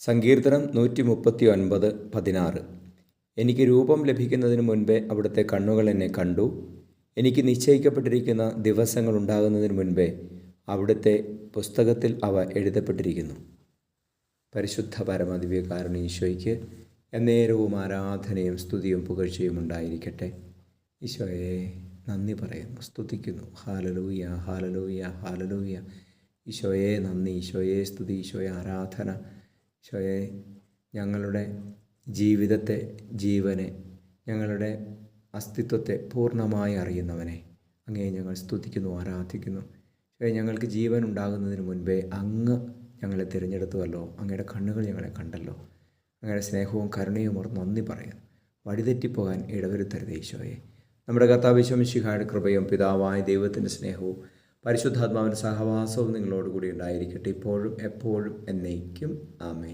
സങ്കീർത്തനം 139:16. എനിക്ക് രൂപം ലഭിക്കുന്നതിന് മുൻപേ അവിടുത്തെ കണ്ണുകൾ എന്നെ കണ്ടു. എനിക്ക് നിശ്ചയിക്കപ്പെട്ടിരിക്കുന്ന ദിവസങ്ങൾ ഉണ്ടാകുന്നതിന് മുൻപേ അവിടുത്തെ പുസ്തകത്തിൽ അവ എഴുതപ്പെട്ടിരിക്കുന്നു. പരിശുദ്ധ പരമദിവ്യകാരുണ്യ ഈശോയ്ക്ക് എന്നേരവും ആരാധനയും സ്തുതിയും പുകഴ്ചയും ഉണ്ടായിരിക്കട്ടെ. ഈശോയെ നന്ദി പറയുന്നു, സ്തുതിക്കുന്നു. Hallelujah, hallelujah, hallelujah. ഈശോയെ നന്ദി, ഈശോയെ സ്തുതി, ഈശോയെ ആരാധന. ഈശോയെ ഞങ്ങളുടെ ജീവിതത്തെ, ജീവനെ, ഞങ്ങളുടെ അസ്തിത്വത്തെ പൂർണ്ണമായി അറിയുന്നവനെ അങ്ങേ ഞങ്ങൾ സ്തുതിക്കുന്നു, ആരാധിക്കുന്നു. ഈശോയെ ഞങ്ങൾക്ക് ജീവൻ ഉണ്ടാകുന്നതിന് മുൻപേ അങ്ങ് ഞങ്ങളെ തിരഞ്ഞെടുത്തുവല്ലോ. അങ്ങയുടെ കണ്ണുകൾ ഞങ്ങളെ കണ്ടല്ലോ. അങ്ങയുടെ സ്നേഹവും കരുണയും ഓർത്ത് നന്ദി പറയുന്നു. വഴിതെറ്റിപ്പോകാൻ ഇടവരുത്തരുതേ ഈശോയെ. നമ്മുടെ കർത്താവ് യേശു മിശിഹായുടെ കൃപയും പിതാവായ ദൈവത്തിൻ്റെ സ്നേഹവും പരിശുദ്ധാത്മാവിൻ്റെ സഹവാസവും നിങ്ങളോടുകൂടി ഉണ്ടായിരിക്കട്ടെ, ഇപ്പോഴും എപ്പോഴും എന്നേക്കും. ആമേൻ.